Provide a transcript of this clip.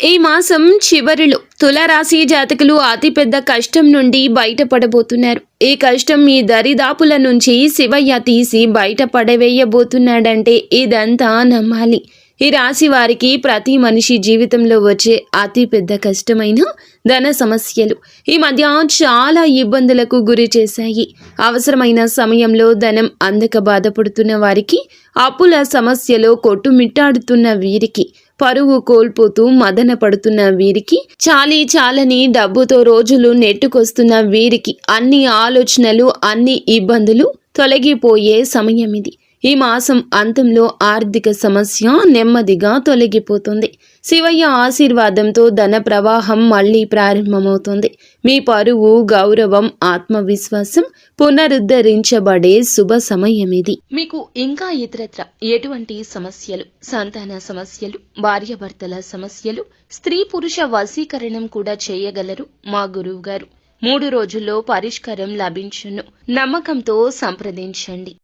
ఈ మాసం చివరిలో తులారాశి జాతకులు అతిపెద్ద కష్టం నుండి బయటపడబోతున్నారు. ఈ కష్టం మీ దరిదాపుల నుంచి శివయ్య తీసి బయట పడవేయబోతున్నాడంటే ఇదంతా నమ్మాలి. ఈ రాశి వారికి ప్రతి మనిషి జీవితంలో వచ్చే అతిపెద్ద కష్టమైన ధన సమస్యలు ఈ మధ్య చాలా ఇబ్బందులకు గురి చేశాయి. అవసరమైన సమయంలో ధనం అందక బాధపడుతున్న వారికి, అప్పుల సమస్యలో కొట్టుమిట్టాడుతున్న వీరికి, పరువు కోల్పోతూ మదన పడుతున్న వీరికి, చాలని డబ్బుతో రోజులు నెట్టుకొస్తున్న వీరికి అన్ని ఆలోచనలు, అన్ని ఇబ్బందులు తొలగిపోయే సమయం ఇది. ఈ మాసం అంతంలో ఆర్థిక సమస్య నెమ్మదిగా తొలగిపోతుంది. శివయ్య ఆశీర్వాదంతో ధన ప్రవాహం మళ్లీ ప్రారంభమవుతుంది. మీ పరువు, గౌరవం, ఆత్మవిశ్వాసం పునరుద్ధరించబడే శుభ సమయం ఇది. మీకు ఇంకా ఇతరత్ర ఎటువంటి సమస్యలు, సంతాన సమస్యలు, భార్యాభర్తల సమస్యలు, స్త్రీ పురుష వశీకరణం కూడా చేయగలరు మా గురువు గారు. 3 రోజుల్లో పరిష్కారం లభించును. నమ్మకంతో సంప్రదించండి.